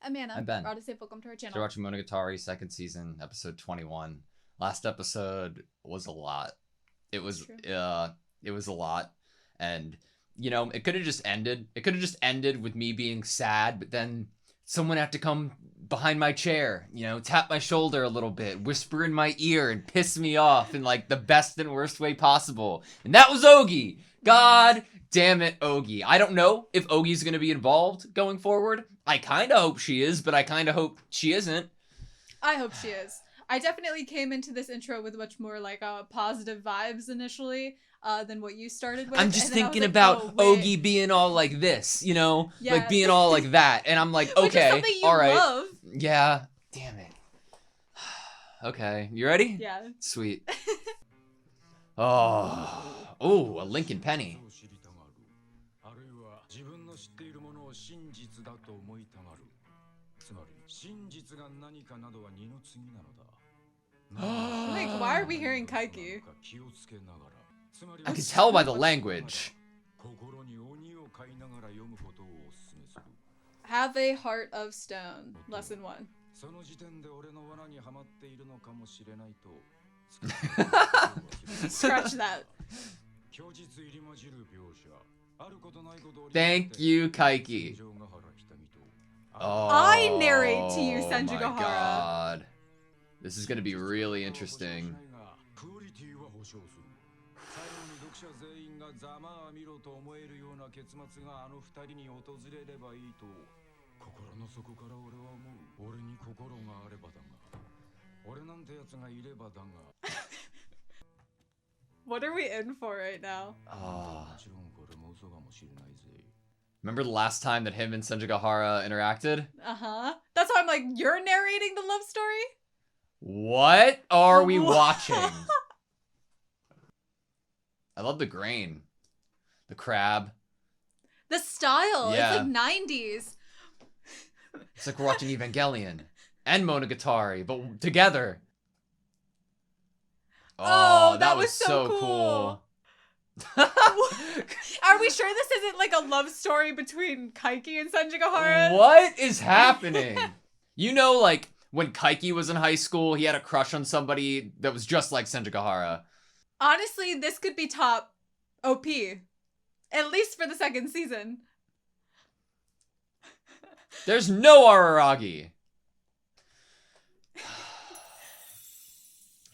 I'm Anna. I'm Ben. AutoSave, welcome to our channel. You're watching Monogatari Second Season, episode 21. Last episode was a lot. It was a lot. And, you know, it could have just ended. It could have just ended with me being sad, but then someone had to come behind my chair, you know, tap my shoulder a little bit, whisper in my ear, and piss me off in, like, the best and worst way possible. And that was Ogi! God damn it, Ogi. I don't know if Ogi's gonna be involved going forward. I kind of hope she is, but I kind of hope she isn't. I hope she is. I definitely came into this intro with much more like positive vibes initially than what you started with. I'm just thinking about Ogi being all like this, you know, like being all like that, and I'm like, okay, which is something you all right, love. Yeah, damn it. Okay, you ready? Yeah. Sweet. Oh, a Lincoln Penny. Like, why are we hearing Kaiki? I can tell by the language. Have a heart of stone. Lesson 1. Scratch that. Thank you, Kaiki. Oh, I narrate to you, Senjugahara. My God. This is going to be really interesting. What are we in for right now? Remember the last time that him and Senjugahara interacted? Uh-huh. That's why I'm like, you're narrating the love story? What are we watching? I love the grain. The crab. The style. Yeah. It's like 90s. It's like we're watching Evangelion and Monogatari, but together. Oh, that was so cool. Are we sure this isn't like a love story between Kaiki and Senjugahara? What is happening? You know, like, when Kaiki was in high school, he had a crush on somebody that was just like Senjugahara. Honestly, this could be top OP. At least for the second season. There's no Araragi.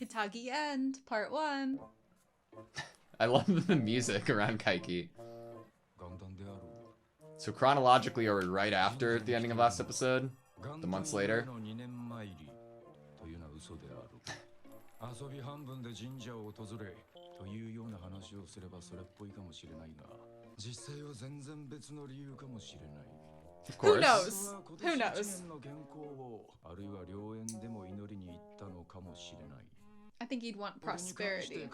Hitagi End, part 1. I love the music around Kaiki. So chronologically, are we right after the ending of last episode? The months later? Of course. Who knows? Who knows? I think he'd want prosperity.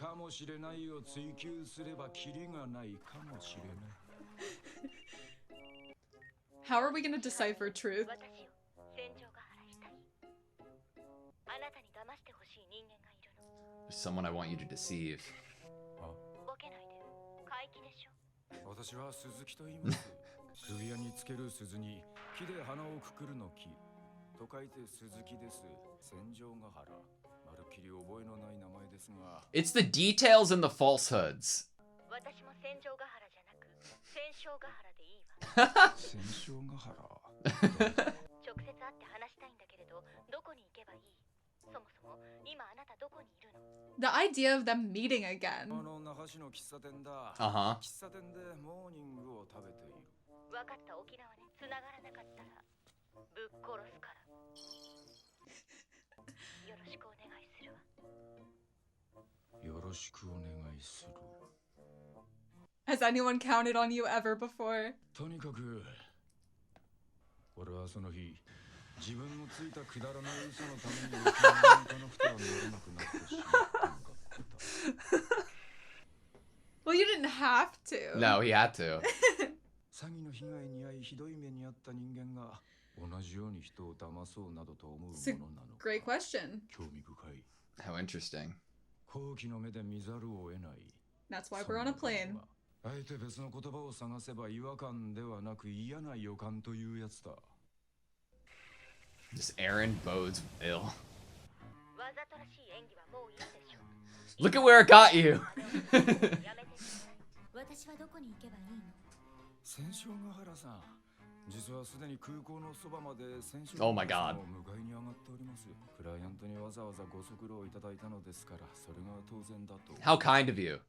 How are we going to decipher truth? There's someone I want you to deceive. It's the details and the falsehoods. The idea of them meeting again. Uh-huh. Has anyone counted on you ever before? Well, you didn't have to. No, he had to. It's a great question. How interesting. That's why we're on a plane. This Aaron bodes ill. Look at where it got you. Oh my god. How kind of you.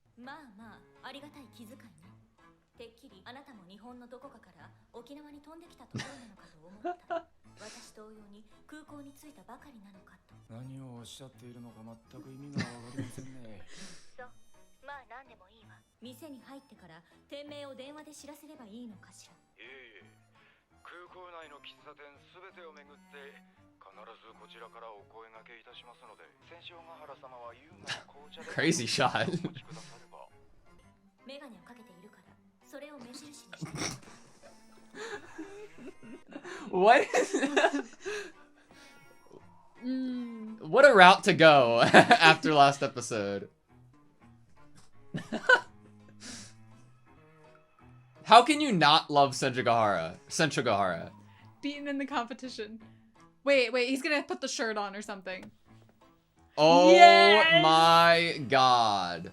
てっきりあなたも日本のどこかから沖縄に飛んできたところなのかと思った私同様に空港に着いたばかりなのかと何をおっしゃっているのか全く意味がわかりませんねそうまあ何でもいいわ店に入ってから店名を電話で知らせればいいのかしらいえいえ空港内の喫茶店すべてを巡って必ずこちらからお声掛けいたしますので千塩ヶ原様は優雅な紅茶で Crazy shot メガネをかけているからそれを目印にして What? What a route to go after last episode. How can you not love Senshogahara? Beaten in the competition. Wait, he's gonna put the shirt on or something. Oh yes! My god.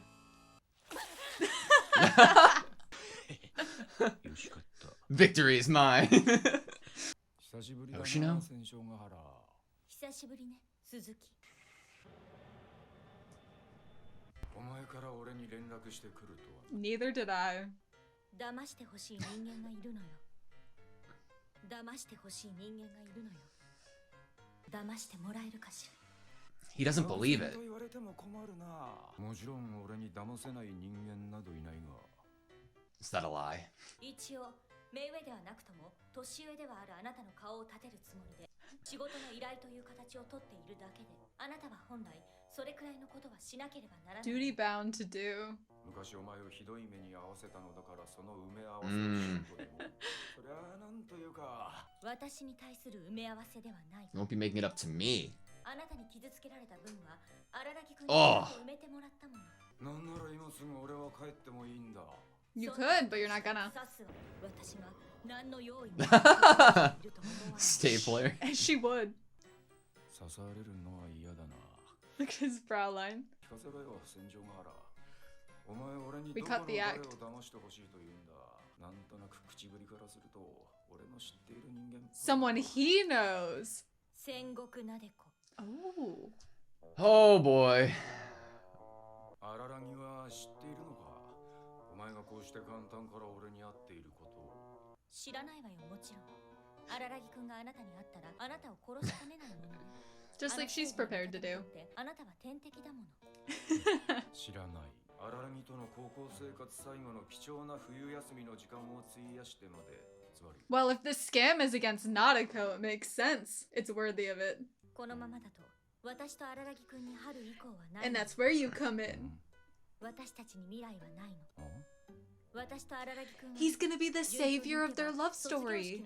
Victory is mine. Yoshino? Neither did I. He doesn't believe it. Is that a lie? 目上ではなくとも年上ではあるあなたの顔を立てるつもりで仕事の依頼という形をとっているだけであなたは本来それくらいのことはしなければならない Duty bound to do 昔お前をひどい目に合わせたのだからその埋め合わせをしようとでもそりゃなんというか私に対する埋め合わせではない You won't be making it up to me. あなたに傷つけられた分は荒木君に埋めてもらったものなんなら今すぐ俺は帰ってもいいんだ You could, but you're not gonna. Stapler. She would. Look at his brow line. We cut the act. Someone he knows. Oh. Oh boy. お前がこうして簡単から俺に会っていることを知らないわよもちろん荒木君があなたに会ったらあなたを殺しかねないもの Just like she's prepared to do あなたは天敵だもの知らない荒木との高校生活最後の貴重な冬休みの時間を費やしてまで Well, if this scam is against Naruto, it makes sense. It's worthy of it. このままだと私と荒木君に春以降はない And that's where you come in. He's gonna be the savior of their love story.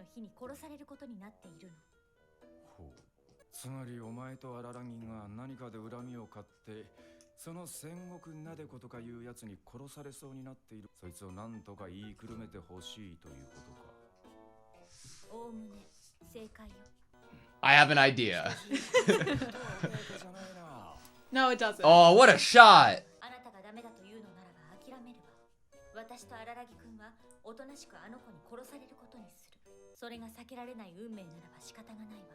つまりお前と荒木が何かで恨みを買ってその戦国なでことかいうやつに殺されそうになっているそいつを何とか言いくるめてほしいということかおおむね正解よ I have an idea. No, it doesn't. Oh, what a shot! 私と荒木君はおとなしくあの子に殺されることにするそれが避けられない運命ならば仕方がないわ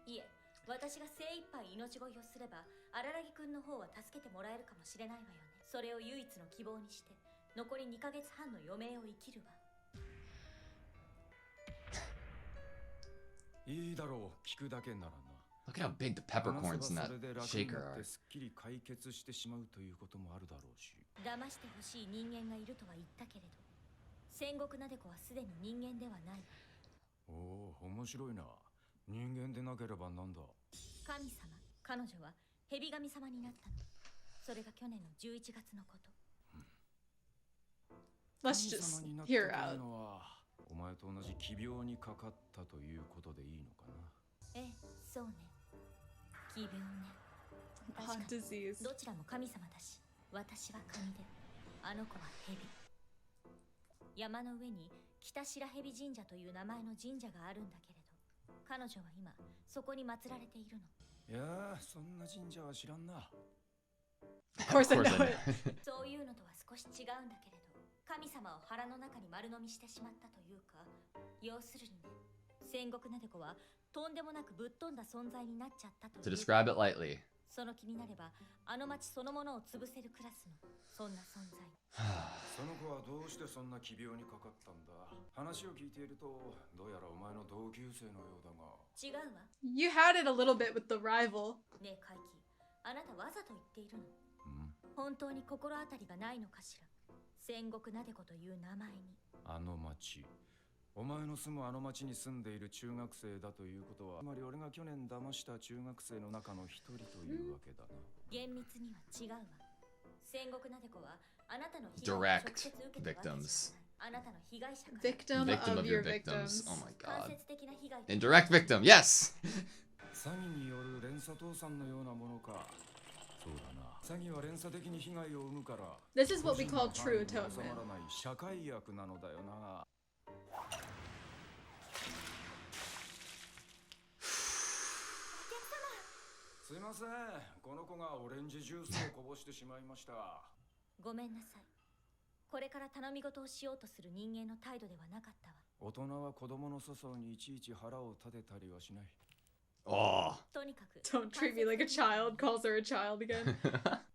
いえ私が精一杯命乞いをすれば荒木君の方は助けてもらえるかもしれないわよねそれを唯一の希望にして残り2ヶ月半の余命を生きるわいいだろう聞くだけならな Look at how big the peppercorns in that shaker are. すっきり解決してしまうということもあるだろうし騙してほしい人間がいるとは言ったけれど戦国なでこはすでに人間ではないおお面白いな人間でなければなんだ神様彼女は蛇神様になったのそれが去年の11月のこと Let's just hear out. お前と同じ奇病にかかったということでいいのかなええそうね奇病ね Hot disease. どちらも神様だし私は神であの子は蛇山の上に北白蛇神社という名前の神社があるんだけれど彼女は今そこに祀られているの。いやー、そんな神社は知らんな。 Of course I know it. そういうのとは少し違うんだけれど、神様を腹の中に丸飲みしてしまったというか、要するにね、戦国なでこはとんでもなくぶっ飛んだ存在になっちゃったという。 To describe it lightly. その気になれば、あの町そのものを潰せるクラスのそんな存在。その子はどうしてそんな奇病にかかったんだ。話を聞いていると、どうやらお前の同級生のようだが。違うわ。 You had it a little bit with the rival. ねえ怪奇、あなたわざと言っているの？ん？本当に心当たりがないのかしら。戦国なでこという名前に。あの町、お前の住むあの町に住んでいる中学生だということは、つまり俺が去年騙した中学生の中の一人というわけだな。厳密には違うわ。戦国なでこはあなたの被害を直 Direct 接受けたわけじゃない。 victims. あなたの被害者から。 Victim, Victim of your victims. Oh my 間 god. 接的な被害。 Indirect victim, yes! 詐欺による連鎖倒産のようなものか。そうだな。詐欺は連鎖的に被害を生むから。 This is what we call true 収 atonement. まらない社会悪なのだよな。すいません、この子がオレンジジュースをこぼしてしまいました。ごめんなさい。これから頼み事をしようとする人間の態度ではなかったわ。大人は子供の粗相にいちいち腹を立てたりはしない。Oh. とにかく Don't treat me like a child. Calls her a child again.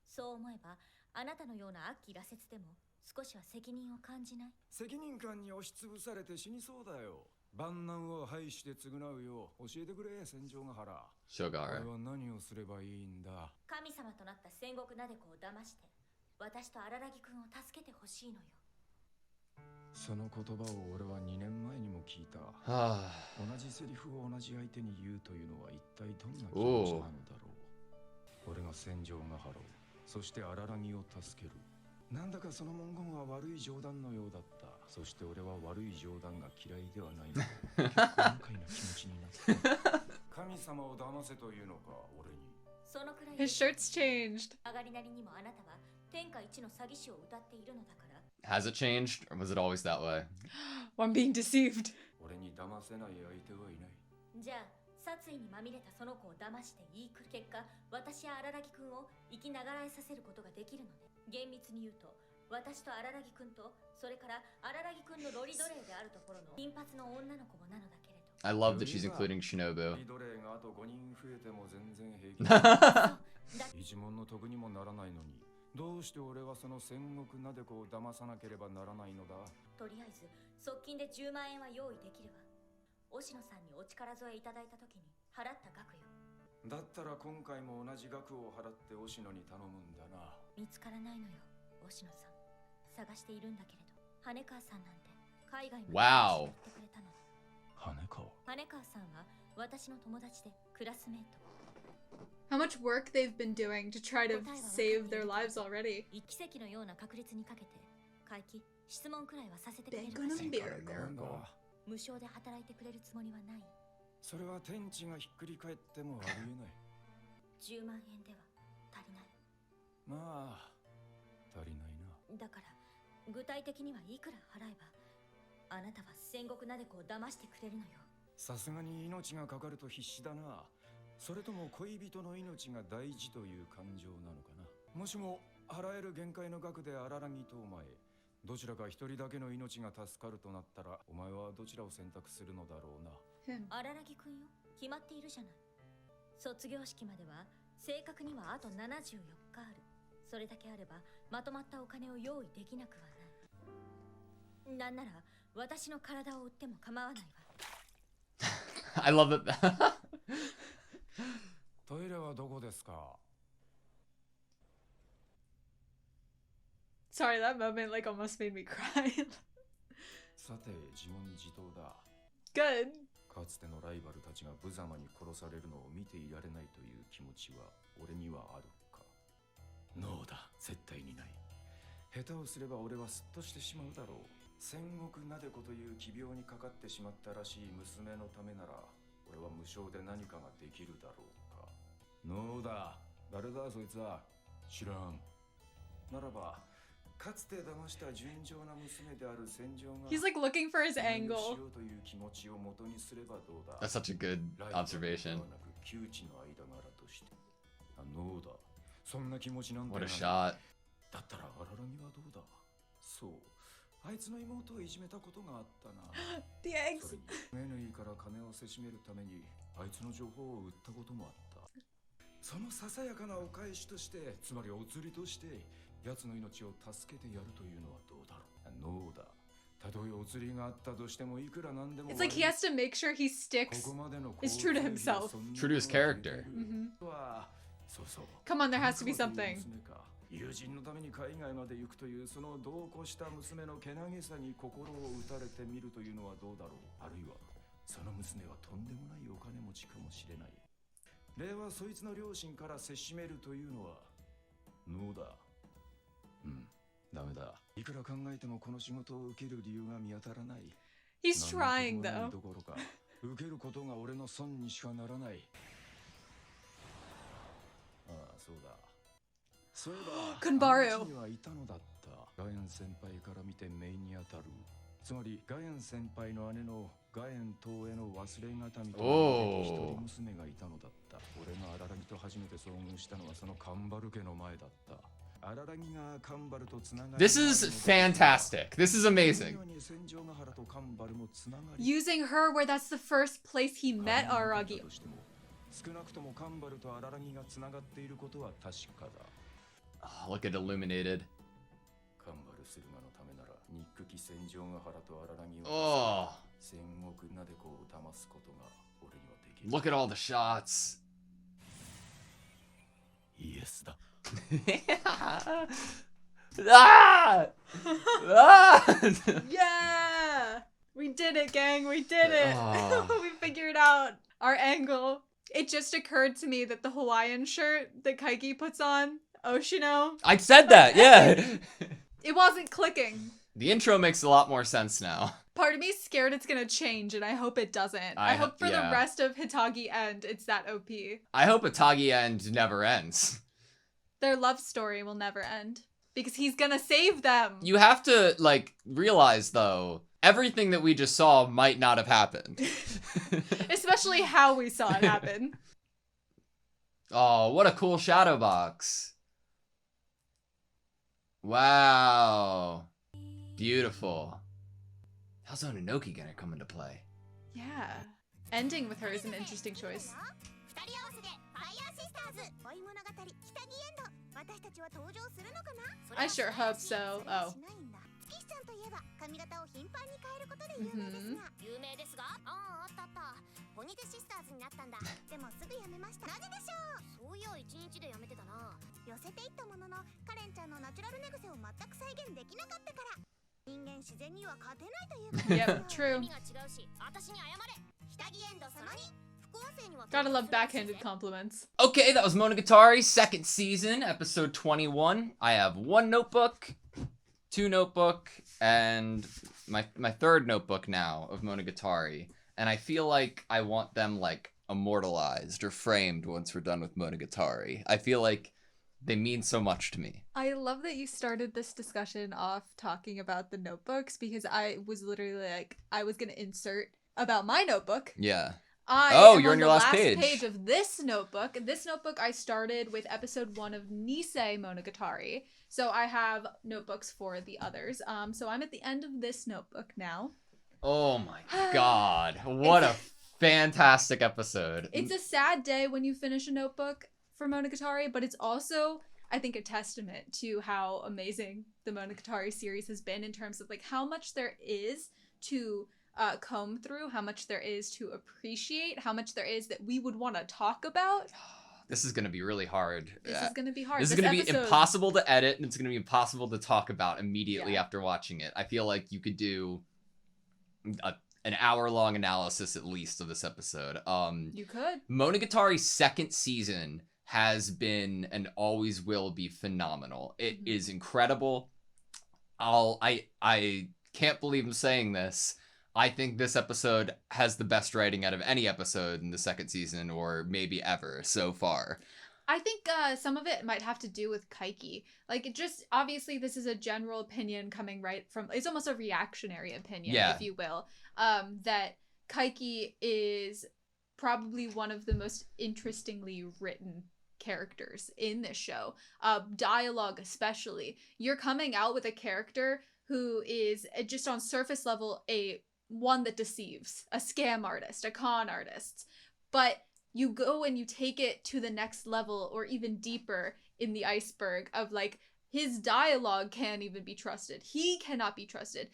そう思えば、あなたのような悪鬼羅刹でも少しは責任を感じない？責任感に押しつぶされて死にそうだよ。万難を排して償うよう教えてくれ、戦場ヶ原。 Shogara. 俺は何をすればいいんだ。神様となった戦国なでこを騙して、私と荒木くんを助けてほしいのよ。その言葉を俺は2年前にも聞いた。 Ah. 同じセリフを同じ相手に言うというのは一体どんな気持ちなのだろう。俺が戦場ヶ原を、そして荒木を助ける。なんだかその文言は悪い冗談のようだった。そして俺は悪い冗談が嫌いではないのだ。結構愉快な気持ちになった。神様を騙せというのか、俺に。そのくらい His shirt's changed. 上がりなりにもあなたは天下一の詐欺師を歌っているのだから。 Has it changed, or was it always that way? I'm being deceived. 俺に騙せない相手はいない。じゃあ殺意にまみれたその子を騙して言いくる結果、私や荒木くんを生きながらえさせることができるのね。厳密に言うと、私と荒木くんと、それから荒木くんのロリ奴隷であるところの金髪の女の子もなのだけれど。 I love that she's including Shinobu. リドレーがあと5人増えても全然平気だ。一問の得にもならないのに、どうして俺はその戦国なでこを騙さなければならないのだ。とりあえず側近で10万円は用意できるわ。押野さんにお力添えいただいた時に払った額よ。だったら今回も同じ額を払って押野に頼むんだな。見つからないのよ、押野さん。探しているんだけれど、羽川さんなんて海外の Wow やってくれたの。羽川。羽川さんは私の友達でクラスメート。 How much work they've been doing to try to save their lives already. 奇跡のような確率にかけて、怪奇、質問くらいはさせてくれる Bank on a miracle. 無償で働いてくれるつもりはない？それは天地がひっくり返ってもありえない。10万円では足りない。まあ足りないな。だから具体的にはいくら払えばあなたは戦国なでこを騙してくれるのよ。さすがに命がかかると必死だな。それとも恋人の命が大事という感情なのかな。もしも払える限界の額で荒木とお前、どちらか一人だけの命が助かるとなったら、お前はどちらを選択するのだろうな。 Him. 荒木くんよ、決まっているじゃない。卒業式までは正確にはあと74日ある。それだけあればまとまったお金を用意できなくはない。なんなら私の体を売っても構わないわ。I love it. トイレはどこですか？ Sorry, that moment like almost made me cry. さて、自問自答だ。 Good. かつてのライバルたちが無様に殺されるのを見ていられないという気持ちは俺にはあるか？ノーだ、絶対にない。下手をすれば俺はすっとしてしまうだろう。戦国なでこという奇病にかかってしまったらしい娘のためなら、俺は無償で何かができるだろうか？ノーだ、誰だそいつは？知らん。ならば He's like looking for his angle. That's such a good observation. What a shot. だったら荒らぎはどうだ。そう。あいつの妹をいじめたことがあったな。The eggs. メヌイから金をせしめるためにあいつの情報を売ったこともあった。そのささやかなお返しとして、つまりお釣りとして、奴の命を助けてやるというのはどうだろう。ノーだ。たとえお釣りがあったとしてもいくらなんでも。It's like he has to make sure he sticks, is true to himself. True to his character. Come on, there has to be something. 友人のために海外まで行くというその同行した娘のけなげさに心を打たれてみるというのはどうだろう。あるいはその娘はとんでもないお金持ちかもしれない。例はそいつの両親からせしめるというのはノーだ。ダメだ。いくら考えてもこの仕事を受ける理由が見当たらない。 He's trying though. どころか受けることが俺の損にしかならない。ああ、そうだ。そういえば、カンバルにはいたのだった。ガエン先輩から見て目に当たる。つまりガエン先輩の姉のガエン島への忘れがたみと一人娘がいたのだった。俺がアララギと初めて遭遇したのはそのカンバル家の前だった。アララギがカンバルとつながり This is fantastic. This is amazing. Using her where that's the first place he met Araragi. 少なくともカンバルとアララギがつながっていることは確かだ。Oh, look at illuminated. Oh. Look at all the shots. Yes. Ah! Ah! Yeah! We did it, gang. We did it. We figured out our angle. It just occurred to me that the Hawaiian shirt that Kaiki puts on, Oshino. I said that, yeah. It wasn't clicking. The intro makes a lot more sense now. Part of me is scared it's gonna change, and I hope it doesn't. I hope for the rest of Hitagi End, it's that OP. I hope Hitagi End never ends. Their love story will never end. Because he's gonna save them. You have to, like, realize, though, everything that we just saw might not have happened. Especially how we saw it happen. Oh, what a cool shadow box. Wow. Beautiful. How's Ononoki gonna come into play? Yeah. Ending with her is an interesting choice. I sure hope so. Oh. Yep, true. Gotta love backhanded compliments. Okay, that was Monogatari Second Season, episode 21. I have one notebook, two notebook, and my third notebook now of Monogatari. And I feel like I want them, like, immortalized or framed once we're done with Monogatari. I feel like they mean so much to me. I love that you started this discussion off talking about the notebooks, because I was literally like, I was gonna insert about my notebook. Yeah. You're on your last page of this notebook. This notebook I started with episode 1 of Nisemonogatari. So I have notebooks for the others. So I'm at the end of this notebook now. Oh my god. What a fantastic episode. It's a sad day when you finish a notebook for Monogatari, but it's also, I think, a testament to how amazing the Monogatari series has been in terms of like how much there is to comb through, how much there is to appreciate, how much there is that we would want to talk about. This is going to be really hard. This is going to be hard. This is going to be impossible to edit, and it's going to be impossible to talk about immediately after watching it. I feel like you could do an hour-long analysis at least of this episode. You could. Monogatari Second Season has been and always will be phenomenal. It is incredible. I can't believe I'm saying this. I think this episode has the best writing out of any episode in the second season, or maybe ever so far. I think some of it might have to do with Kaiki. Like, it just, obviously, this is a general opinion coming right from, it's almost a reactionary opinion, if you will, that Kaiki is probably one of the most interestingly written characters in this show. Dialogue especially. You're coming out with a character who is, just on surface level, one that deceives, a scam artist, a con artist. But you go and you take it to the next level or even deeper in the iceberg of like, his dialogue can't even be trusted. He cannot be trusted.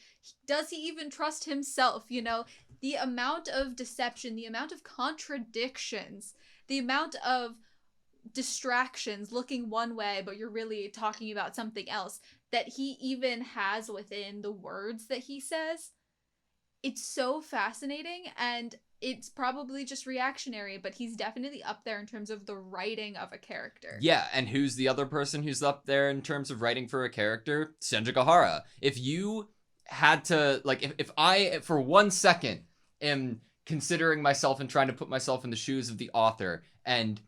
Does he even trust himself? You know, the amount of deception, the amount of contradictions, the amount of distractions, looking one way but you're really talking about something else, that he even has within the words that he says. It's so fascinating, and it's probably just reactionary, but he's definitely up there in terms of the writing of a character. Yeah, and who's the other person who's up there in terms of writing for a character? Senjigahara. If you had to, like, if I, for 1 second, am considering myself and trying to put myself in the shoes of the author, and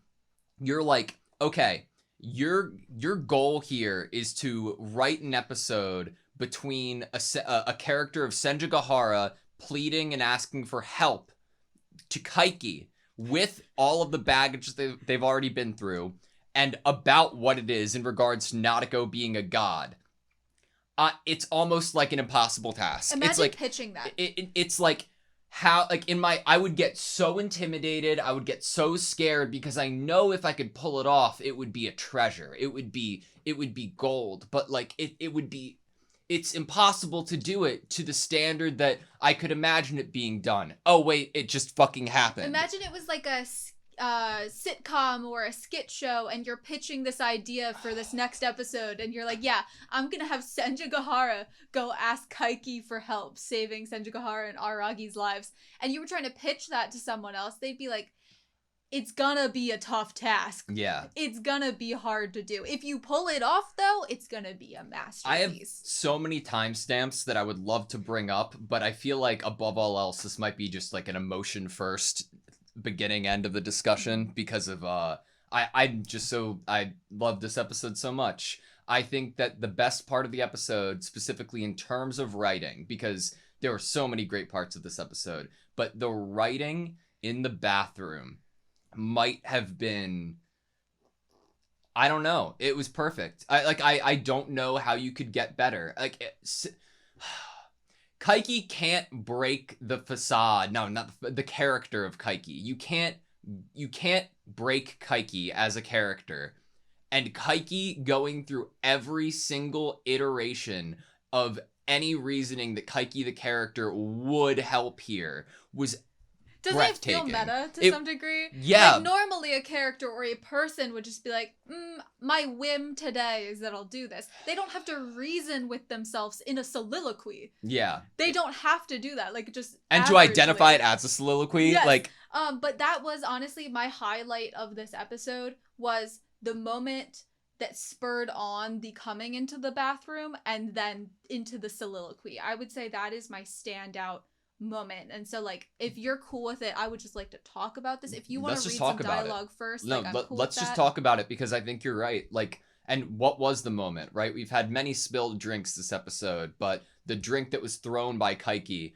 you're like, okay, your goal here is to write an episode between a character of Senjigahara pleading and asking for help to Kaiki with all of the baggage they've already been through, and about what it is in regards to Nadeko being a god. It's almost like an impossible task. Imagine it's like pitching that. It's like how, like, I would get so intimidated, I would get so scared, because I know if I could pull it off, it would be a treasure. It would be gold. But like it's impossible to do it to the standard that I could imagine it being done. Oh wait, it just fucking happened. Imagine it was like a sitcom or a skit show, and you're pitching this idea for this next episode, and you're like, yeah, I'm gonna have Senjigahara go ask Kaiki for help saving Senjigahara and Aragi's lives, and you were trying to pitch that to someone else, they'd be like, it's gonna be a tough task. Yeah. It's gonna be hard to do. If you pull it off, though, it's gonna be a masterpiece. I have so many timestamps that I would love to bring up, but I feel like above all else, this might be just like an emotion first beginning end of the discussion, because of I love this episode so much. I think that the best part of the episode, specifically in terms of writing, because there were so many great parts of this episode, but the writing in the bathroom might have been, I don't know, it was perfect. I don't know how you could get better. Kaiki can't break the facade. No, not the character of Kaiki. You can't break Kaiki as a character. And Kaiki going through every single iteration of any reasoning that Kaiki the character would help here was Doesn't it feel meta to some degree? Yeah. Like, normally a character or a person would just be like, my whim today is that I'll do this. They don't have to reason with themselves in a soliloquy. Yeah. They don't have to do that. Like, just and averagely. to identify it as a soliloquy. Yes. Like, but that was honestly my highlight of this episode, was the moment that spurred on the coming into the bathroom and then into the soliloquy. I would say that is my standout moment. And so, like, if you're cool with it, I would just like to talk about this. If you want to read some dialogue first, no, like, I'm cool let's with just that. talk about it, because I think you're right. Like, and what was the moment, right? We've had many spilled drinks this episode, but the drink that was thrown by Kaiki,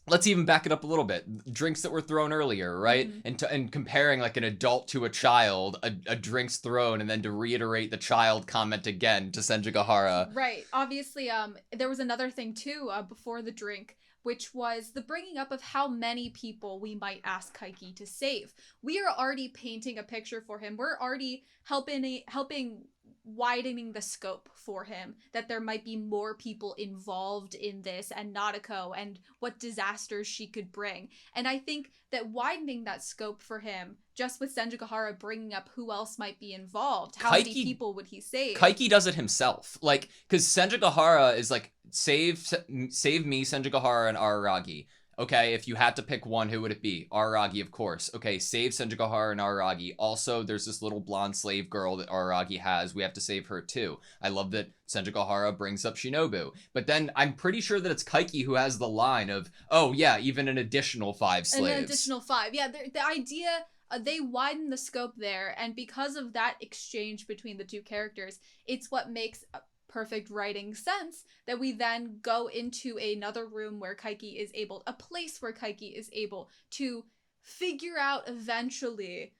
let's even back it up a little bit. Drinks that were thrown earlier, right? Mm-hmm. And comparing like an adult to a child, a drink's thrown, and then to reiterate the child comment again to Senjigahara. Right. Obviously, there was another thing too, before the drink, which was the bringing up of how many people we might ask Kaiki to save. We are already painting a picture for him. We're already helping widening the scope for him, that there might be more people involved in this, and Nadeko, and what disasters she could bring. And I think that widening that scope for him, just with Senjigahara bringing up who else might be involved, how many people would he save? Kaiki does it himself. Like, because Senjigahara is like, save me, Senjigahara, and Araragi. Okay, if you had to pick one, who would it be? Araragi, of course. Okay, save Senjigahara and Araragi. Also, there's this little blonde slave girl that Araragi has. We have to save her too. I love that Senjigahara brings up Shinobu. But then I'm pretty sure that it's Kaiki who has the line of, oh yeah, even an additional 5 slaves. An additional 5. Yeah, the idea they widen the scope there, and because of that exchange between the two characters, it's what makes perfect writing sense that we then go into another room where Kaiki is able, a place where Kaiki is able to figure out eventually,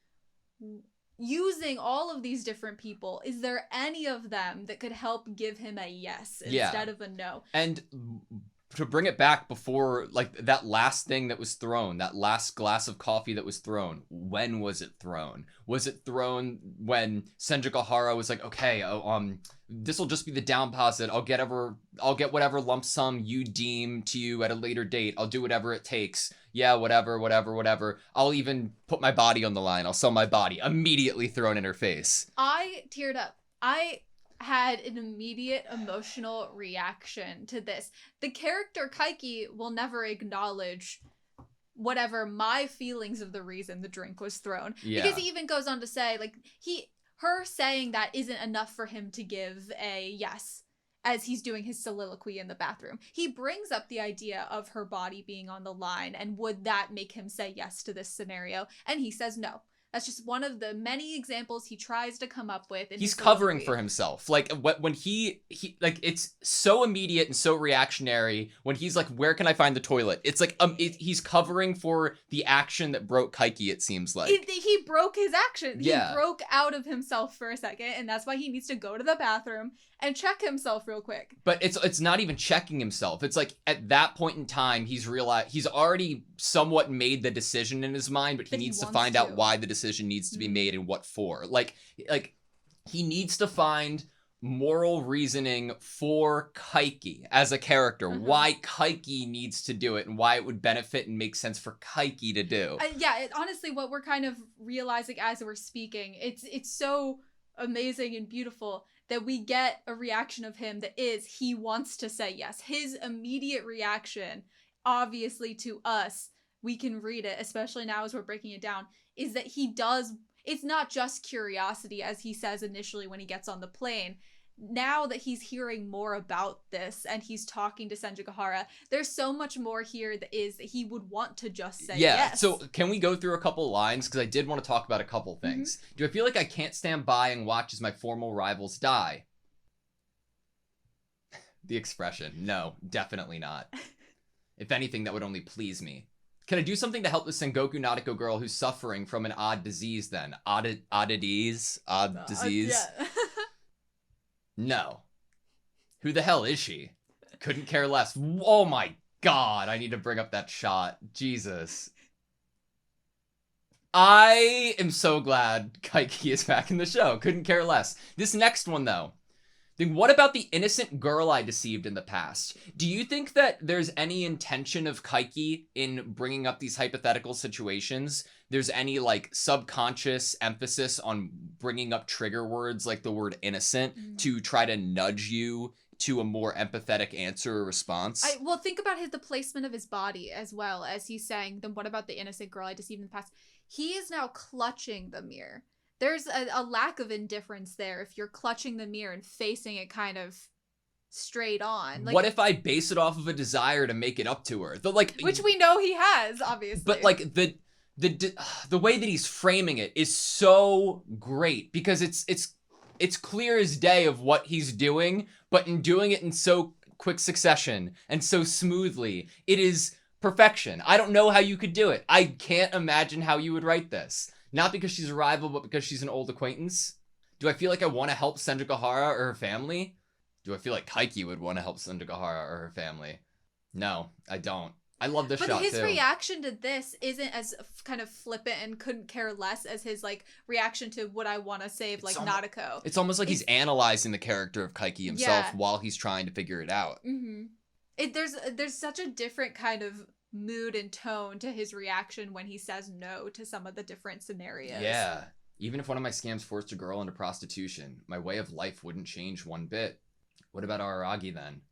using all of these different people, is there any of them that could help give him a yes instead of a no? And to bring it back before, like, that last thing that was thrown, that last glass of coffee that was thrown, when was it thrown? Was it thrown when Senjukahara was like, okay, this will just be the down deposit. I'll get whatever lump sum you deem to you at a later date. I'll do whatever it takes. Yeah, whatever. I'll even put my body on the line. I'll sell my body. Immediately thrown in her face. I teared up. I had an immediate emotional reaction to this. The character Kaiki will never acknowledge whatever my feelings of the reason the drink was thrown. Yeah. Because he even goes on to say, like, her saying that isn't enough for him to give a yes as he's doing his soliloquy in the bathroom. He brings up the idea of her body being on the line, and would that make him say yes to this scenario? And he says no. That's just one of the many examples he tries to come up with. He's covering for himself. Like, when he like, it's so immediate and so reactionary when he's like, where can I find the toilet? It's like, he's covering for the action that broke Kaiki, it seems like. He broke his action. Yeah. He broke out of himself for a second, and that's why he needs to go to the bathroom and check himself real quick. But it's not even checking himself. It's like, at that point in time, he's already somewhat made the decision in his mind, but he needs to find out why the decision needs to be made and what for. Like he needs to find moral reasoning for Kaiki as a character, why Kaiki needs to do it and why it would benefit and make sense for Kaiki to do. Honestly, what we're kind of realizing as we're speaking, it's so amazing and beautiful that we get a reaction of him that is, he wants to say yes. His immediate reaction, obviously to us, we can read it, especially now as we're breaking it down, is that he does, it's not just curiosity, as he says initially when he gets on the plane. Now that he's hearing more about this and he's talking to Senjukahara, there's so much more here that he would want to just say yes. So can we go through a couple lines? Because I did want to talk about a couple things. Do I feel like I can't stand by and watch as my former rivals die? The expression. No, definitely not. If anything, that would only please me. Can I do something to help the Sengoku Nadeko girl who's suffering from an odd disease then? Odd disease? Yeah. No. Who the hell is she? Couldn't care less. Oh my god, I need to bring up that shot. Jesus. I am so glad Kaiki is back in the show. Couldn't care less. This next one, though. Then what about the innocent girl I deceived in the past? Do you think that there's any intention of Kaiki in bringing up these hypothetical situations? There's any, like, subconscious emphasis on bringing up trigger words like the word innocent to try to nudge you to a more empathetic answer or response? Well, think about the placement of his body as well, as he's saying, then what about the innocent girl I deceived in the past? He is now clutching the mirror. There's a lack of indifference there if you're clutching the mirror and facing it kind of straight on. Like, what if I base it off of a desire to make it up to her? Which we know he has, obviously. But, like, the way that he's framing it is so great because it's clear as day of what he's doing, but in doing it in so quick succession and so smoothly, it is perfection. I don't know how you could do it. I can't imagine how you would write this. Not because she's a rival, but because she's an old acquaintance. Do I feel like I want to help Senjukahara or her family? Do I feel like Kaiki would want to help Senjukahara or her family? No, I don't. I love this shot, too. But his reaction to this isn't as kind of flippant and couldn't care less as his, like, reaction to what I want to save, like, Nadeko. It's almost like he's analyzing the character of Kaiki himself while he's trying to figure it out. There's such a different kind of mood and tone to his reaction when he says no to some of the different scenarios. Yeah. Even if one of my scams forced a girl into prostitution, my way of life wouldn't change one bit. What about Araragi then?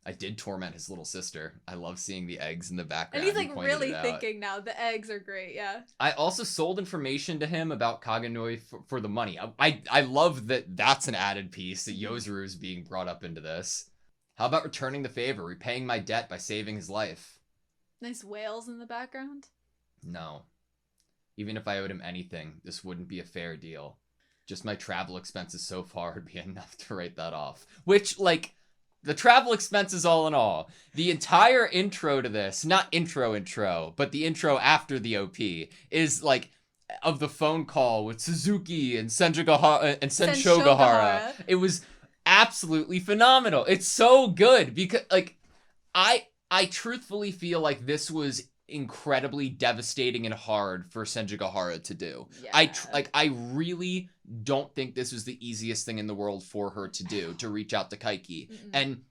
I did torment his little sister. I love seeing the eggs in the background. And he's like really thinking now. The eggs are great, yeah. I also sold information to him about Kaganoi for the money. I love that that's an added piece, that Yozuru is being brought up into this. How about returning the favor, repaying my debt by saving his life? Nice whales in the background. No. Even if I owed him anything, this wouldn't be a fair deal. Just my travel expenses so far would be enough to write that off. Which, like, the travel expenses all in all, the entire intro to this, not intro, but the intro after the OP, is, like, of the phone call with Suzuki and Senshogahara. It was absolutely phenomenal. It's so good because, like, I truthfully feel like this was incredibly devastating and hard for Senjigahara to do. Yeah. I really don't think this was the easiest thing in the world for her to do, to reach out to Kaiki. Mm-mm. And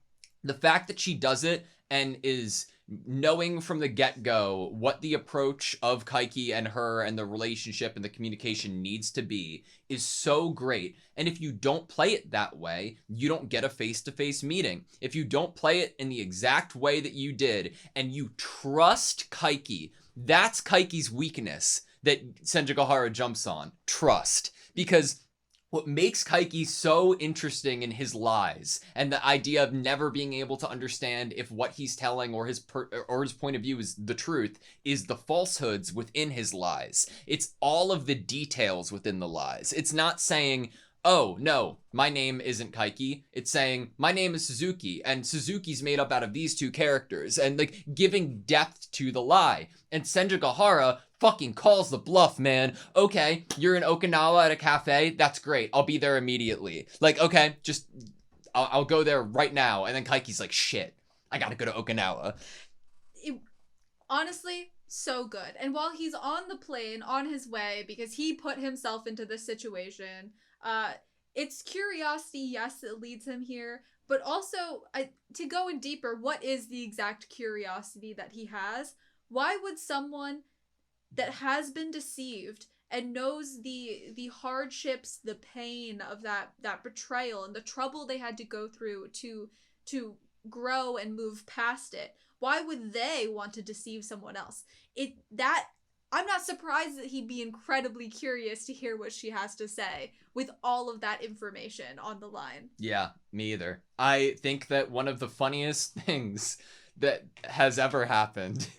the fact that she does it and is knowing from the get-go what the approach of Kaiki and her and the relationship and the communication needs to be is so great. And if you don't play it that way, you don't get a face-to-face meeting. If you don't play it in the exact way that you did and you trust Kaiki, that's Kaiki's weakness that Senjigahara jumps on. Trust. Because what makes Kaiki so interesting in his lies and the idea of never being able to understand if what he's telling or his point of view is the truth is the falsehoods within his lies. It's all of the details within the lies. It's not saying, oh, no, my name isn't Kaiki. It's saying, my name is Suzuki, and Suzuki's made up out of these two characters, and, like, giving depth to the lie. And Senjigahara fucking calls the bluff, man. Okay, you're in Okinawa at a cafe. That's great. I'll be there immediately. Like, okay, just, I'll go there right now. And then Kaiki's like, shit, I gotta go to Okinawa. Honestly, so good. And while he's on the plane, on his way, because he put himself into this situation, it's curiosity, yes, that leads him here, but also, to go in deeper, what is the exact curiosity that he has? Why would someone that has been deceived and knows the hardships, the pain of that betrayal and the trouble they had to go through to grow and move past it, why would they want to deceive someone else? I'm not surprised that he'd be incredibly curious to hear what she has to say with all of that information on the line. Yeah, me either. I think that one of the funniest things that has ever happened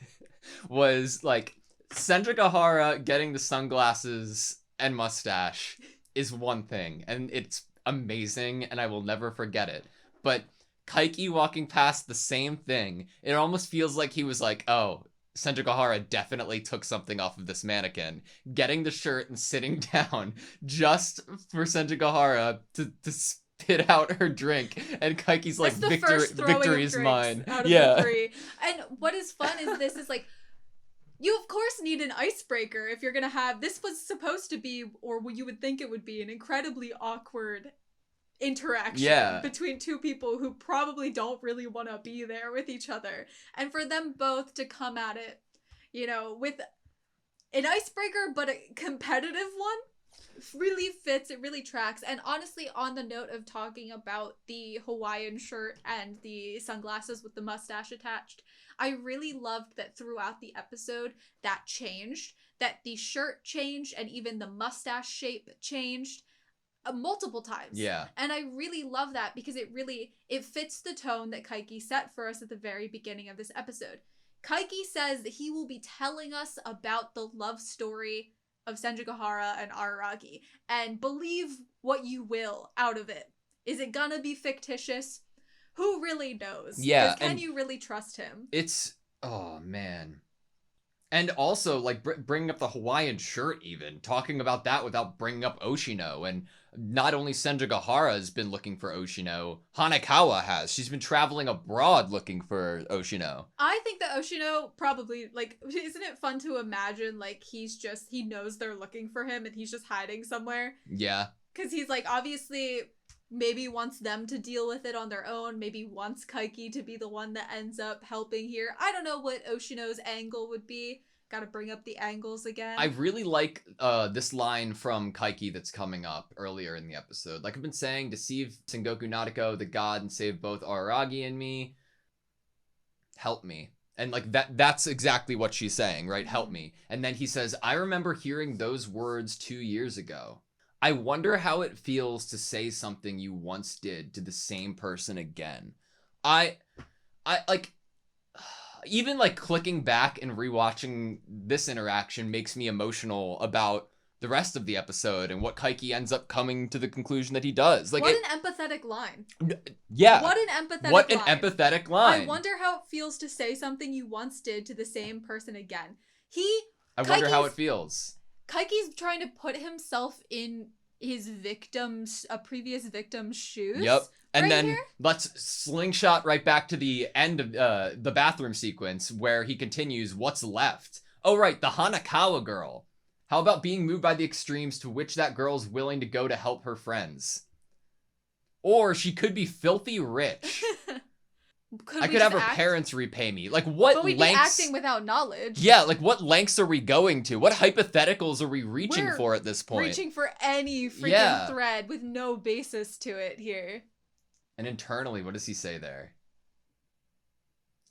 was, like, Senjigahara getting the sunglasses and mustache is one thing, and it's amazing, and I will never forget it. But Kaiki walking past the same thing, it almost feels like he was like, oh, Senjigahara definitely took something off of this mannequin, getting the shirt and sitting down just for Senjigahara to spit out her drink, and Kaiki's like, victory is mine. Out of the three. And what is fun is this is like, you of course need an icebreaker if you're gonna have, this was supposed to be, or what you would think it would be, an incredibly awkward interaction between two people who probably don't really want to be there with each other. And for them both to come at it, you know, with an icebreaker but a competitive one, really fits, it really tracks. And honestly, on the note of talking about the Hawaiian shirt and the sunglasses with the mustache attached, I really loved that throughout the episode that changed, that the shirt changed and even the mustache shape changed multiple times. Yeah. And I really love that because it fits the tone that Kaiki set for us at the very beginning of this episode. Kaiki says that he will be telling us about the love story of Senjigahara and Araragi, and believe what you will out of it. Is it gonna be fictitious? Who really knows? Yeah. Can you really trust him? It's, oh man. And also, like, bringing up the Hawaiian shirt even, talking about that without bringing up Oshino. And not only Senjigahara has been looking for Oshino, Hanekawa has. She's been traveling abroad looking for Oshino. I think that Oshino probably, like, isn't it fun to imagine, like, he knows they're looking for him and he's just hiding somewhere? Yeah. Because he's, like, obviously maybe wants them to deal with it on their own, maybe wants Kaiki to be the one that ends up helping here. I don't know what Oshino's angle would be. Gotta bring up the angles again. I really like this line from Kaiki that's coming up earlier in the episode. Like I've been saying, deceive Sengoku Nadeko, the god, and save both Araragi and me. Help me. And like that's exactly what she's saying, right? Help me. And then he says, I remember hearing those words 2 years ago. I wonder how it feels to say something you once did to the same person again. I like, even like clicking back and rewatching this interaction makes me emotional about the rest of the episode and what Kaiki ends up coming to the conclusion that he does. Like, what an empathetic line. Yeah. What an empathetic line. I wonder how it feels to say something you once did to the same person again. I wonder how it feels. Kaiki's trying to put himself in his previous victim's shoes. Yep. And right then here? let's slingshot right back to the end of the bathroom sequence where he continues, what's left? Oh, right, the Hanakawa girl. How about being moved by the extremes to which that girl's willing to go to help her friends? Or she could be filthy rich. I could have her parents repay me. Like, what but we'd lengths... be acting without knowledge. Yeah, like, what lengths are we going to? What hypotheticals are we reaching for at this point? Reaching for any freaking thread with no basis to it here. And internally, what does he say there?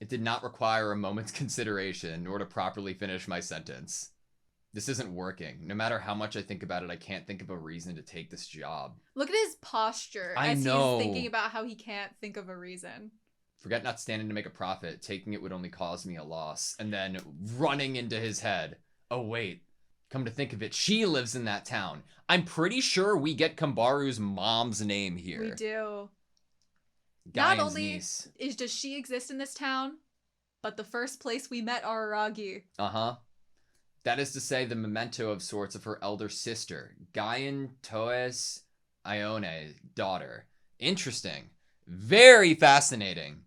It did not require a moment's consideration nor to properly finish my sentence. This isn't working. No matter how much I think about it, I can't think of a reason to take this job. Look at his posture as he's thinking about how he can't think of a reason. Forget not standing to make a profit. Taking it would only cause me a loss. And then running into his head. Oh, wait. Come to think of it, she lives in that town. I'm pretty sure we get Kambaru's mom's name here. We do. Gaian's Not only niece. does she exist in this town, but the first place we met Araragi. Uh-huh. That is to say, the memento of sorts of her elder sister, Gaian Toes Ione, daughter. Interesting. Very fascinating.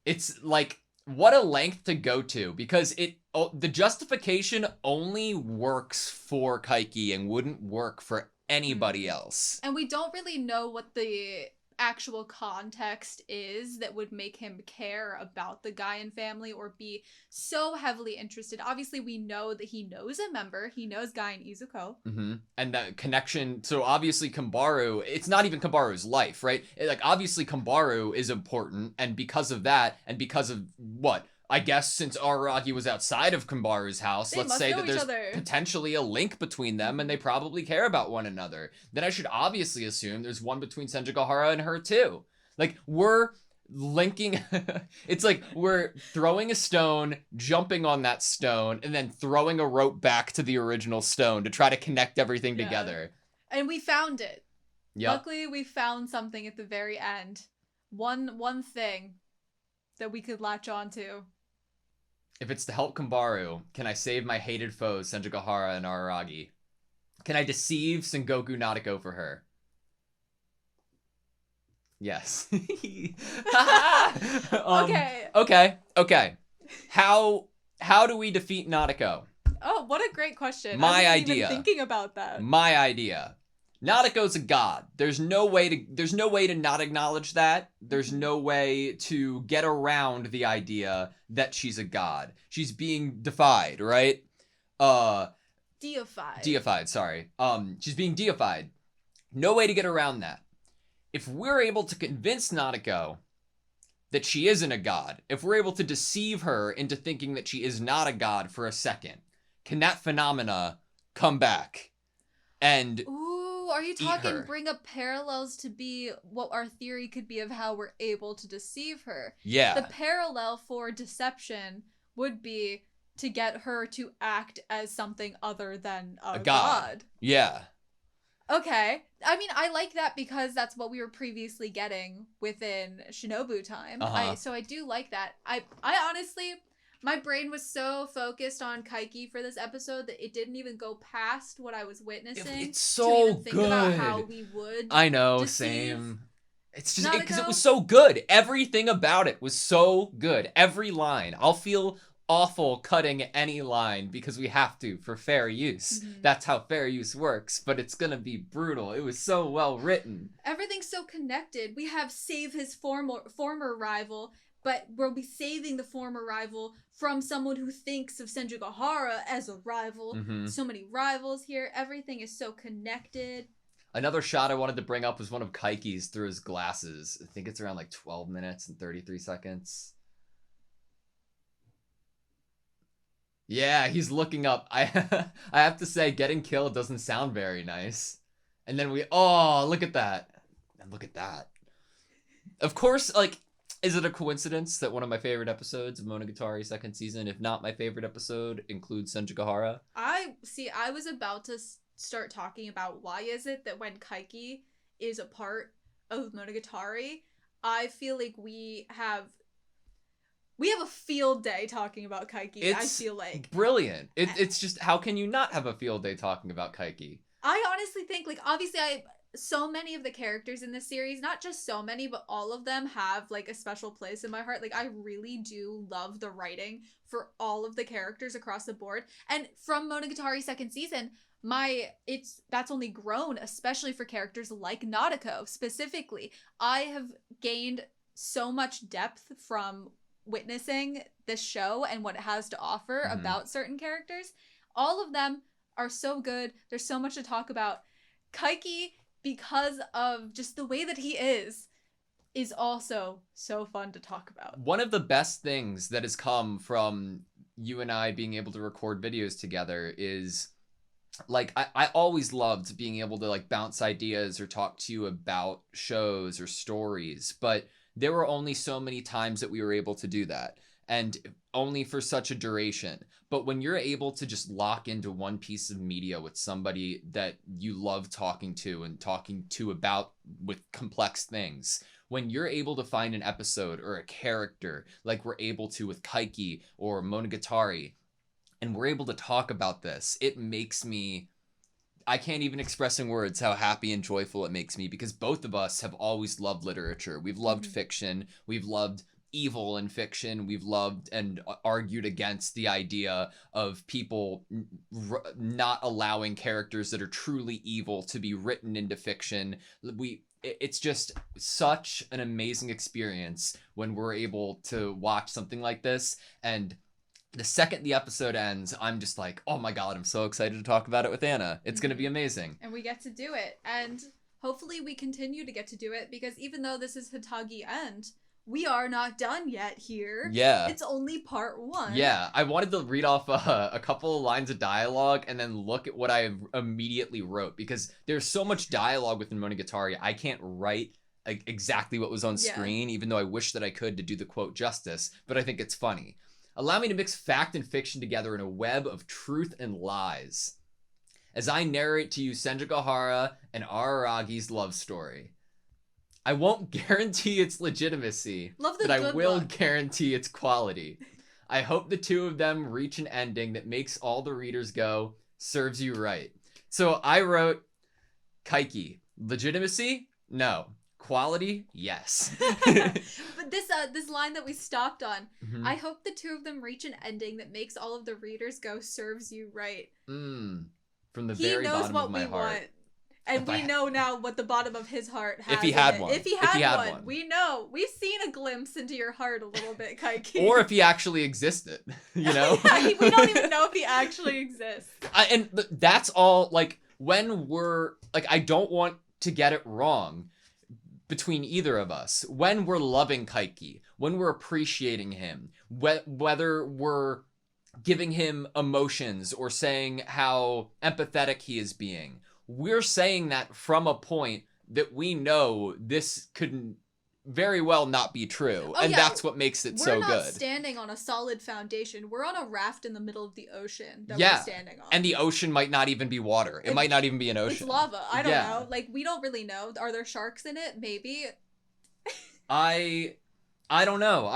It's like, what a length to go to, because the justification only works for Kaiki and wouldn't work for anybody else. And we don't really know what the actual context is that would make him care about the Gaian family or be so heavily interested. Obviously, we know that he knows a member. He knows Gaian Izuko. Mm-hmm. And that connection, so obviously Kambaru, it's not even Kambaru's life, right? Like, obviously Kambaru is important, and because of that, and because of what? I guess since Araragi was outside of Kambaru's house, let's say that there's potentially a link between them and they probably care about one another. Then I should obviously assume there's one between Senjigahara and her too. Like, we're linking... It's like we're throwing a stone, jumping on that stone, and then throwing a rope back to the original stone to try to connect everything together. And we found it. Yep. Luckily, we found something at the very end. One thing that we could latch on to. If it's to help Kambaru, can I save my hated foes, Senjigahara and Araragi? Can I deceive Sengoku Nadeko for her? Yes. Okay. How do we defeat Nadeko? Oh, what a great question. My I wasn't idea. even thinking about that. My idea. Nadeko's a god. There's no way to not acknowledge that. There's no way to get around the idea that she's a god. She's being defied, right? Deified, sorry. She's being deified. No way to get around that. If we're able to convince Nadeko that she isn't a god, if we're able to deceive her into thinking that she is not a god for a second, can that phenomena come back and are you talking bring up parallels to be what our theory could be of how we're able to deceive her? Yeah. The parallel for deception would be to get her to act as something other than a god. Yeah. Okay. I mean, I like that because that's what we were previously getting within Shinobu time. Uh-huh. So I do like that. I honestly... My brain was so focused on Kaiki for this episode that it didn't even go past what I was witnessing. It's so to even think good. about how we would. I know, same. It's just because it was so good. Everything about it was so good. Every line. I'll feel awful cutting any line because we have to for fair use. Mm-hmm. That's how fair use works, but it's gonna be brutal. It was so well written. Everything's so connected. We have save his former rival, but we'll be saving the former rival from someone who thinks of Senjigahara as a rival. Mm-hmm. So many rivals here. Everything is so connected. Another shot I wanted to bring up was one of Kaiki's through his glasses. I think it's around like 12 minutes and 33 seconds. Yeah, he's looking up. I have to say, getting killed doesn't sound very nice. And then look at that. And look at that. Of course, like... Is it a coincidence that one of my favorite episodes of Monogatari second season, if not my favorite episode, includes Senjugahara? I was about to start talking about why is it that when Kaiki is a part of Monogatari, I feel like we have a field day talking about Kaiki. I feel like brilliant. It's just, how can you not have a field day talking about Kaiki? I honestly think, like, obviously so many of the characters in this series, not just so many, but all of them have, like, a special place in my heart. Like, I really do love the writing for all of the characters across the board. And from Monogatari second season, that's only grown, especially for characters like Nautiko specifically. I have gained so much depth from witnessing this show and what it has to offer about certain characters. All of them are so good. There's so much to talk about. Kaiki, because of just the way that he is also so fun to talk about. One of the best things that has come from you and I being able to record videos together is, like, I always loved being able to, like, bounce ideas or talk to you about shows or stories, but there were only so many times that we were able to do that, and only for such a duration. But when you're able to just lock into one piece of media with somebody that you love talking to and talking to about with complex things, when you're able to find an episode or a character like we're able to with Kaiki or Monogatari, and we're able to talk about this, it makes me, I can't even express in words how happy and joyful it makes me, because both of us have always loved literature. We've loved fiction. We've loved evil in fiction. We've loved and argued against the idea of people not allowing characters that are truly evil to be written into fiction. It's just such an amazing experience when we're able to watch something like this, and the second the episode ends, I'm just like, oh my god, I'm so excited to talk about it with Anna. It's going to be amazing. And we get to do it. And hopefully we continue to get to do it, because even though this is Hitagi End, we are not done yet here. Yeah. It's only part 1. Yeah. I wanted to read off a couple of lines of dialogue and then look at what I immediately wrote, because there's so much dialogue within Monogatari. I can't write exactly what was on screen, even though I wish that I could to do the quote justice, but I think it's funny. Allow me to mix fact and fiction together in a web of truth and lies, as I narrate to you Senjugahara and Araragi's love story. I won't guarantee its legitimacy, but I will guarantee its quality. I hope the two of them reach an ending that makes all the readers go, serves you right. So I wrote, Kaiki, legitimacy? No. Quality? Yes. But this line that we stopped on, I hope the two of them reach an ending that makes all of the readers go, serves you right. From the very bottom of my heart. He knows what we want. And we know now what the bottom of his heart has. If he had one. If he had one. We know. We've seen a glimpse into your heart a little bit, Kaiki. Or if he actually existed, you know? We don't even know if he actually exists. And that's all, like, when we're, like, I don't want to get it wrong between either of us. When we're loving Kaiki, when we're appreciating him, whether we're giving him emotions or saying how empathetic he is being, we're saying that from a point that we know this could very well not be true. And that's what makes it so good. We're not standing on a solid foundation. We're on a raft in the middle of the ocean that we're standing on. And the ocean might not even be water. It might not even be an ocean. It's lava. I don't know. Like, we don't really know. Are there sharks in it? Maybe. I don't know.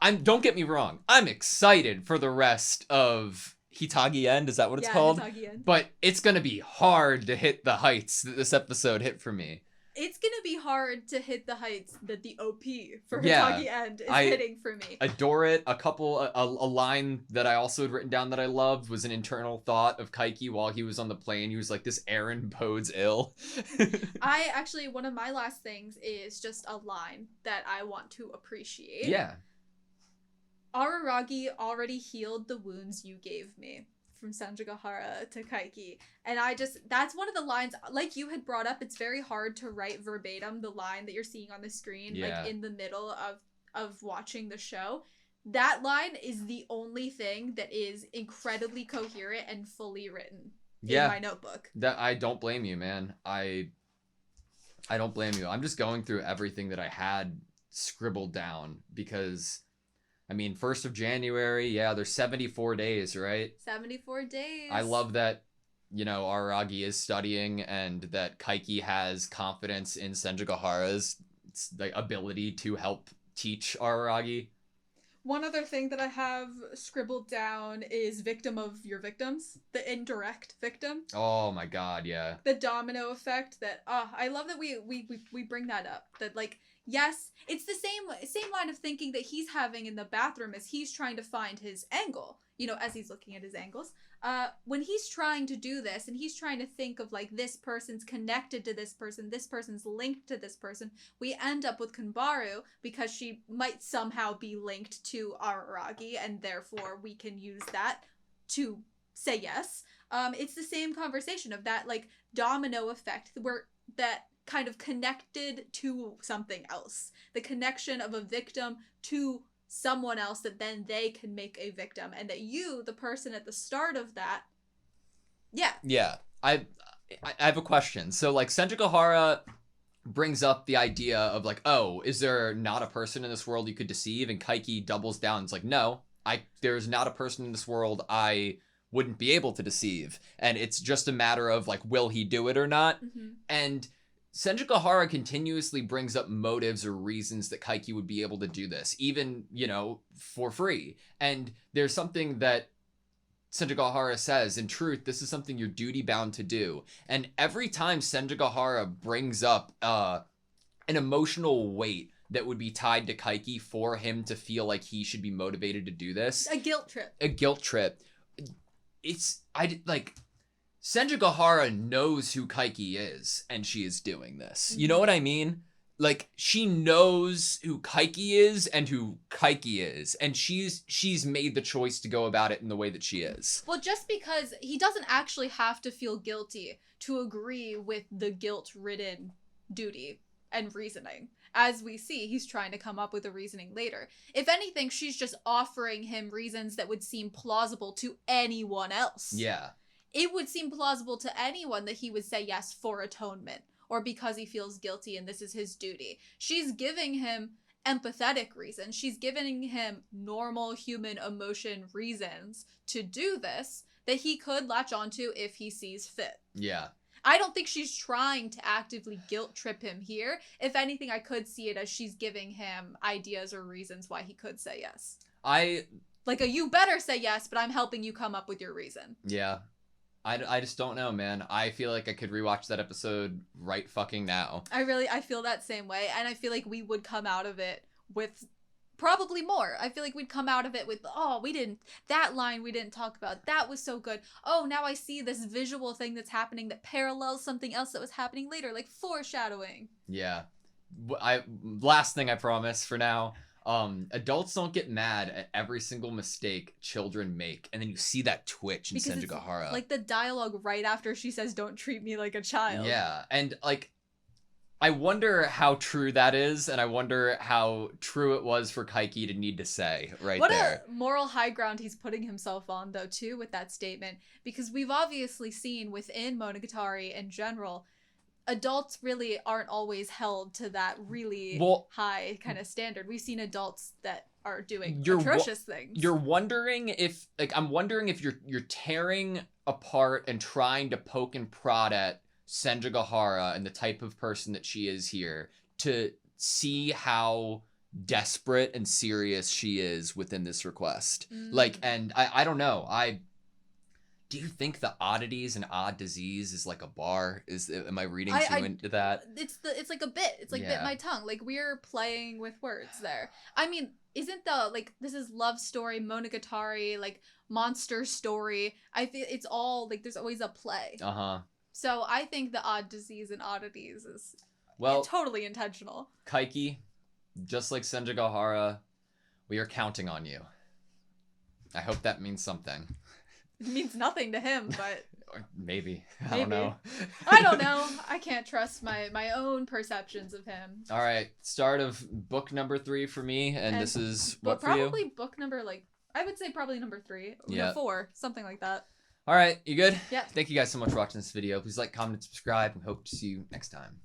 I'm don't get me wrong. I'm excited for the rest of Hitagi End, is that what it's called? Hitagi End. But it's going to be hard to hit the heights that this episode hit for me. It's going to be hard to hit the heights that the OP for Hitagi End is hitting for me. Adore it. A line that I also had written down that I loved was an internal thought of Kaiki while he was on the plane. He was like, this errand bodes ill. One of my last things is just a line that I want to appreciate. Yeah. Araragi already healed the wounds you gave me, from Senjugahara to Kaiki. And that's one of the lines, like you had brought up, it's very hard to write verbatim the line that you're seeing on the screen, like in the middle of watching the show. That line is the only thing that is incredibly coherent and fully written in my notebook. That I don't blame you, man. I don't blame you. I'm just going through everything that I had scribbled down because, I mean, 1st of January, yeah, there's 74 days, right? 74 days. I love that, you know, Araragi is studying and that Kaiki has confidence in Senjugahara's like ability to help teach Araragi. One other thing that I have scribbled down is victim of your victims, the indirect victim. Oh my god, yeah. The domino effect that I love that we bring that up. That like, yes, it's the same line of thinking that he's having in the bathroom as he's trying to find his angle, you know, as he's looking at his angles. When he's trying to do this and he's trying to think of like this person's connected to this person's linked to this person, we end up with Kanbaru because she might somehow be linked to Araragi and therefore we can use that to say yes. It's the same conversation of that like domino effect where that kind of connected to something else. The connection of a victim to someone else that then they can make a victim, and that you, the person at the start of that, yeah. I have a question. So like Senjugahara brings up the idea of like, oh, is there not a person in this world you could deceive? And Kaiki doubles down. It's like, no, there's not a person in this world I wouldn't be able to deceive, and it's just a matter of like, will he do it or not? Mm-hmm. And Senjugahara continuously brings up motives or reasons that Kaiki would be able to do this, even, you know, for free. And there's something that Senjugahara says, in truth, this is something you're duty bound to do. And every time Senjugahara brings up an emotional weight that would be tied to Kaiki for him to feel like he should be motivated to do this. A guilt trip. Senjugahara knows who Kaiki is, and she is doing this. You know what I mean? Like, she knows who Kaiki is and who Kaiki is, and she's made the choice to go about it in the way that she is. Well, just because he doesn't actually have to feel guilty to agree with the guilt-ridden duty and reasoning. As we see, he's trying to come up with a reasoning later. If anything, she's just offering him reasons that would seem plausible to anyone else. Yeah. It would seem plausible to anyone that he would say yes for atonement or because he feels guilty and this is his duty. She's giving him empathetic reasons. She's giving him normal human emotion reasons to do this that he could latch onto if he sees fit. Yeah. I don't think she's trying to actively guilt trip him here. If anything, I could see it as she's giving him ideas or reasons why he could say yes. Like you better say yes, but I'm helping you come up with your reason. Yeah. I just don't know, man. I feel like I could rewatch that episode right fucking now. I feel that same way, and I feel like we would come out of it with probably more. I feel like we'd come out of it with, that line we didn't talk about. That was so good. Oh, now I see this visual thing that's happening that parallels something else that was happening later, like foreshadowing. Yeah. Last thing I promise for now. Adults don't get mad at every single mistake children make, and then you see that twitch in Senjugahara. Like the dialogue right after she says, "Don't treat me like a child." Yeah, and like, I wonder how true that is, and I wonder how true it was for Kaiki to need to say there. What a moral high ground he's putting himself on, though, too, with that statement, because we've obviously seen within Monogatari in general, adults really aren't always held to that really high kind of standard. We've seen adults that are doing atrocious things. You're wondering if, like, I'm wondering if you're tearing apart and trying to poke and prod at Senjugahara and the type of person that she is here to see how desperate and serious she is within this request. Like, and I don't know. Do you think the oddities and odd disease is like a bar? Am I reading too into that? It's like a bit. It's like bit my tongue. Like we're playing with words there. I mean, isn't this is love story, Monogatari, like monster story. I feel it's all like there's always a play. So I think the odd disease and oddities is totally intentional. Kaiki, just like Senjugahara, we are counting on you. I hope that means something. It means nothing to him, but maybe. I don't know. I don't know. I can't trust my own perceptions of him. All right, start of book number 3 for me, and this is what for you? Probably book number I would say probably number 3, or 4, something like that. All right, you good? Yeah. Thank you guys so much for watching this video. Please like, comment, and subscribe, and hope to see you next time.